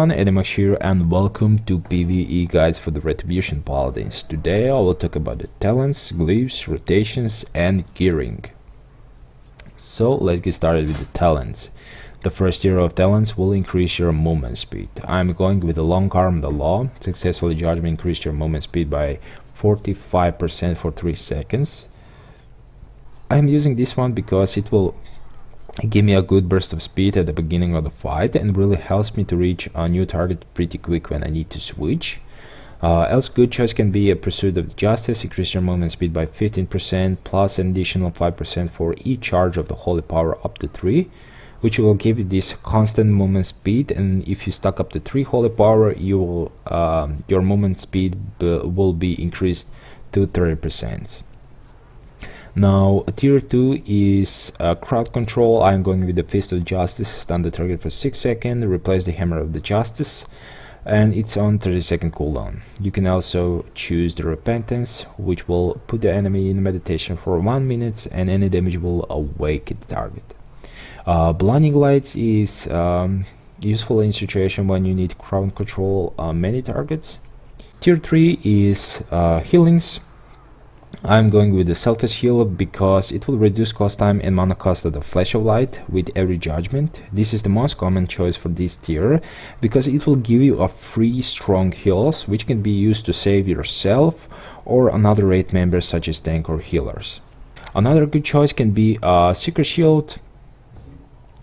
everyone, Edimax here and welcome to PvE guides for the Retribution Paladins. Today I will talk about the talents, glyphs, rotations and gearing. So let's get started with the talents. The first tier of talents will increase your movement speed. I'm going with the long arm the law. Successfully judgment increased your movement speed by 45% for 3 seconds. I'm using this one because it will give me a good burst of speed at the beginning of the fight and really helps me to reach a new target pretty quick when I need to switch. Else good choice can be a Pursuit of Justice, increase your movement speed by 15% plus an additional 5% for each charge of the holy power up to 3, which will give you this constant movement speed, and if you stack up to 3 holy power you will your movement speed will be increased to 30%. Now tier 2 is crowd control. I'm going with the Fist of Justice, stun the target for 6 seconds, replace the Hammer of the Justice, and it's on 30-second cooldown. You can also choose the Repentance, which will put the enemy in meditation for 1 minute and any damage will awaken the target. Blinding Lights is useful in situation when you need crowd control many targets. Tier 3 is healings. I'm going with the Selfish Heal because it will reduce cost time and mana cost of the Flash of Light with every judgment. This is the most common choice for this tier because it will give you a free strong heals which can be used to save yourself or another raid member such as tank or healers. Another good choice can be a Secret Shield.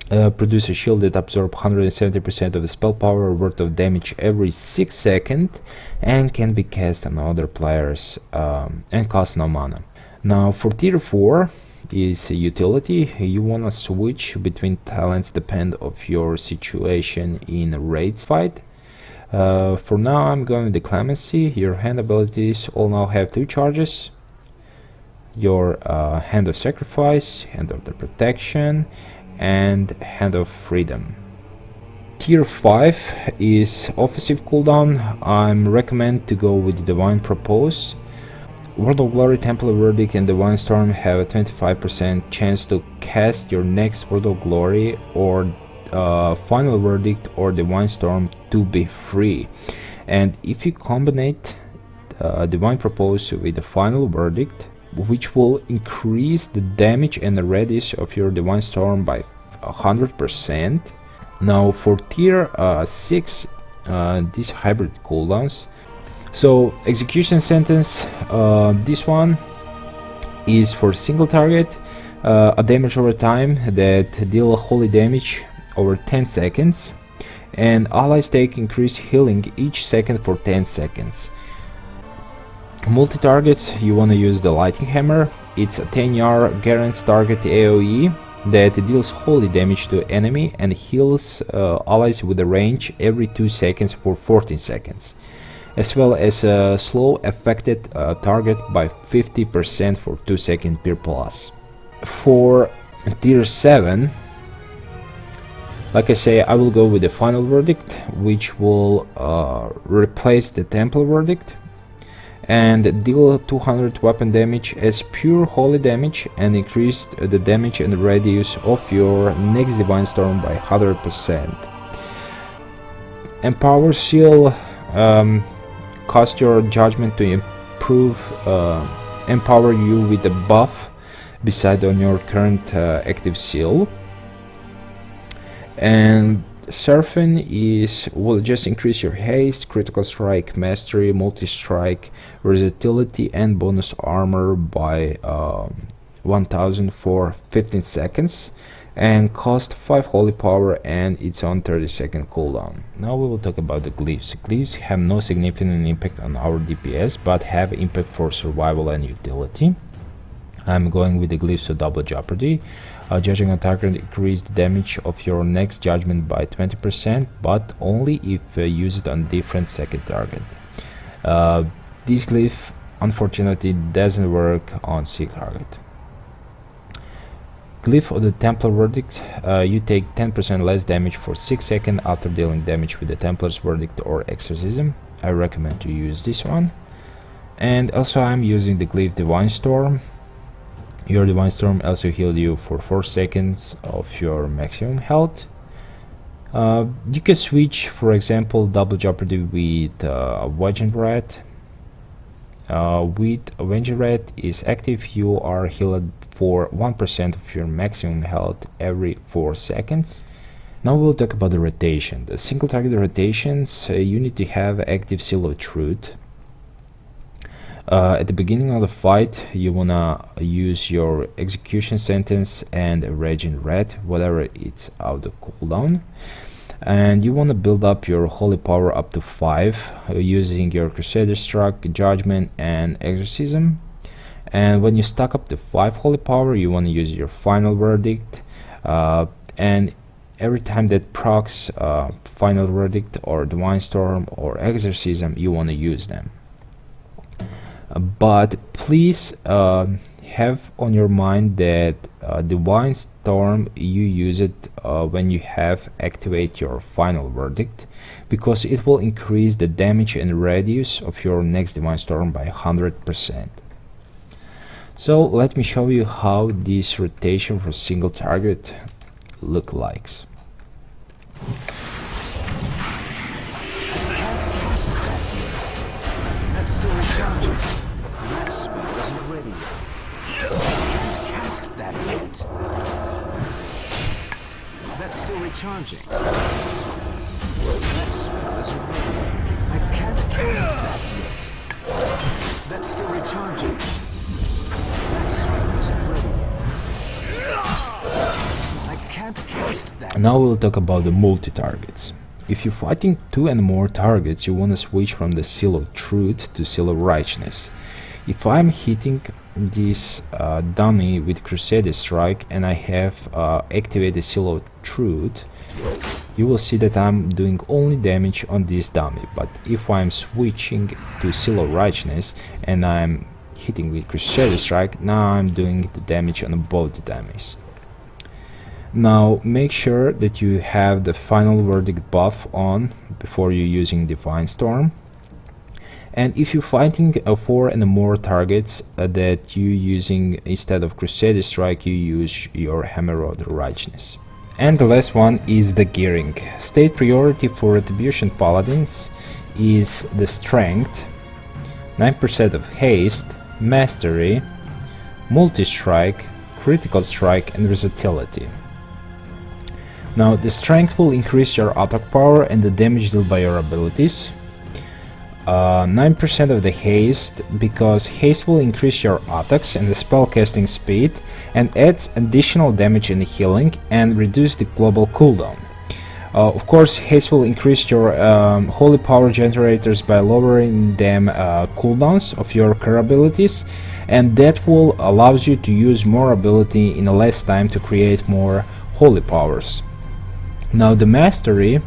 Produce a shield that absorbs 170% of the spell power worth of damage every 6 seconds and can be cast on other players and cost no mana. Now for tier 4 is utility. You wanna switch between talents depend of your situation in a raid fight. For now I'm going with the Clemency. Your hand abilities all now have 2 charges. Your Hand of Sacrifice, Hand of the Protection and Hand of Freedom. Tier 5 is offensive cooldown. I'm recommend to go with Divine Propose. World of Glory, Temple of Verdict and Divine Storm have a 25% chance to cast your next World of Glory or Final Verdict or Divine Storm to be free. And if you combine Divine Propose with the Final Verdict, which will increase the damage and the radius of your Divine Storm by 100%. Now for tier 6, these hybrid cooldowns. So Execution Sentence, this one is for single target, a damage over time that deal holy damage over 10 seconds, and allies take increased healing each second for 10 seconds. Multi-targets, you want to use the Lightning Hammer. It's a 10-yard guaranteed target AoE that deals holy damage to enemy and heals allies with a range every 2 seconds for 14 seconds, as well as a slow affected target by 50% for 2 seconds per plus. For tier 7, like I say, I will go with the Final Verdict, which will replace the Temple Verdict and deal 200 weapon damage as pure holy damage and increase the damage and radius of your next Divine Storm by 100%. Empower Seal, cost your judgment to empower you with a buff beside on your current active seal. And Surfing will just increase your haste, critical strike, mastery, multi-strike, versatility and bonus armor by 1000 for 15 seconds and cost 5 holy power, and it's on 30-second cooldown. Now we will talk about the glyphs. Glyphs have no significant impact on our DPS but have impact for survival and utility. I'm going with the glyphs of Double Jeopardy. Judging a target increase the damage of your next judgment by 20%, but only if used on different second target. This glyph unfortunately doesn't work on single target. Glyph of the Templar Verdict, you take 10% less damage for 6 seconds after dealing damage with the Templar's Verdict or Exorcism. I recommend to use this one. And also I'm using the glyph Divine Storm. Your Divine Storm also heals you for 4 seconds of your maximum health. You can switch, for example, double jeopardy with Avenging Ret. With Avenging Ret is active, you are healed for 1% of your maximum health every 4 seconds. Now we'll talk about the rotation. The single target rotations, you need to have active Seal of Truth. At the beginning of the fight, you wanna use your execution sentence and Raging Ret, whatever it's out of cooldown, and you wanna build up your holy power up to 5 using your Crusader Strike, Judgment, and Exorcism. And when you stack up to 5 holy power, you wanna use your Final Verdict, and every time that procs Final Verdict or Divine Storm or Exorcism, you wanna use them. But please have on your mind that Divine Storm, you use it when you have activate your Final Verdict, because it will increase the damage and radius of your next Divine Storm by 100%. So let me show you how this rotation for single target look like. That's still recharging. That spell isn't ready yet. I can't cast that yet. That's still recharging. That spell isn't ready. I can't cast that yet. That's still recharging. That spell isn't ready yet. I can't cast that. Now we'll talk about the multi-targets. If you're fighting 2 and more targets, you want to switch from the Seal of Truth to Seal of Righteousness. If I'm hitting this dummy with Crusader Strike and I have activated Seal of Truth, you will see that I'm doing only damage on this dummy. But if I'm switching to Seal of Righteousness and I'm hitting with Crusader Strike, now I'm doing the damage on both dummies. Now make sure that you have the Final Verdict buff on before you're using Divine Storm. And if you're fighting 4 and more targets that you're using, instead of Crusader Strike, you use your Hammer of the Righteousness. And the last one is the gearing. State priority for Retribution Paladins is the Strength, 9% of Haste, Mastery, Multi-Strike, Critical Strike, and Versatility. Now the Strength will increase your attack power and the damage dealt by your abilities. 9% of the Haste, because Haste will increase your attacks and the spell casting speed and adds additional damage and healing and reduce the global cooldown. Of course, Haste will increase your holy power generators by lowering them cooldowns of your core abilities, and that will allows you to use more ability in a less time to create more holy powers. Now the Mastery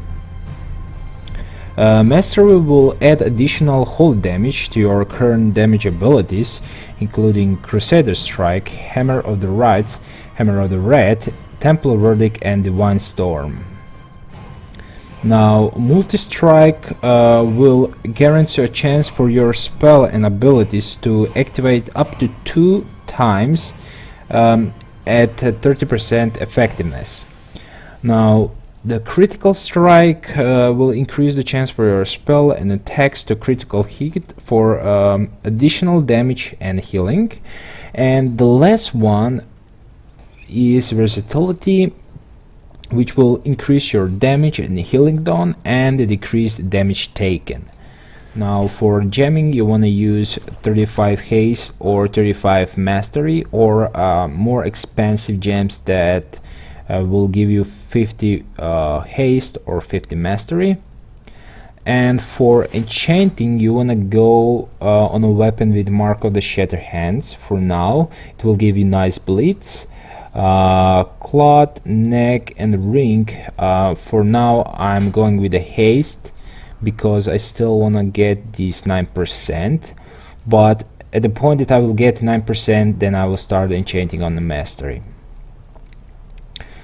will add additional holy damage to your current damage abilities, including Crusader Strike, Hammer of the Rights, Hammer of the Ret, Templar Verdict, and Divine Storm. Now Multi-Strike will guarantee a chance for your spell and abilities to activate up to 2 times at 30% effectiveness. Now the Critical Strike will increase the chance for your spell and attacks to critical hit for additional damage and healing. And the last one is Versatility, which will increase your damage and healing done and decrease the damage taken. Now for jamming, you want to use 35 Haste or 35 Mastery, or more expensive gems that will give you 50 Haste or 50 Mastery. And for enchanting, you want to go on a weapon with Mark of the Shattered Hands. For now, it will give you nice bleeds, cloth, neck, and ring. For now, I'm going with the Haste because I still want to get these 9%, but at the point that I will get 9%, then I will start enchanting on the Mastery.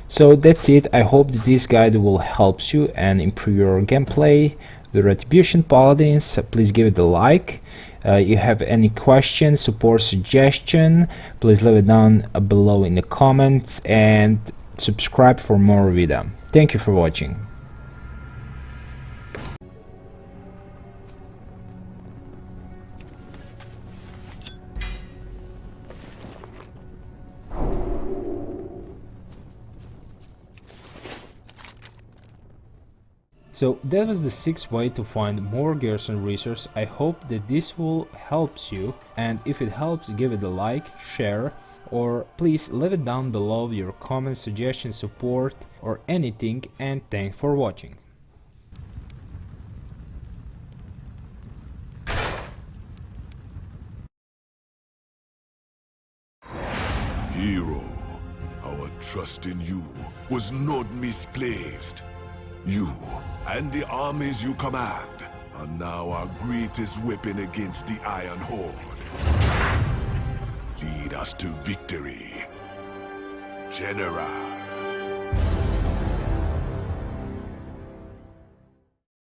So that's it. I hope that this guide will help you and improve your gameplay. The Retribution Paladins, please give it a like. You have any questions, support, suggestion, please leave it down below in the comments, and subscribe for more video. Thank you for watching. So that was the 6th way to find more garrison resources. I hope that this will helps you, and if it helps, give it a like, share, or please leave it down below your comments, suggestions, support, or anything, and thanks for watching. Hero, our trust in you was not misplaced. You and the armies you command are now our greatest weapon against the Iron Horde. Lead us to victory, General.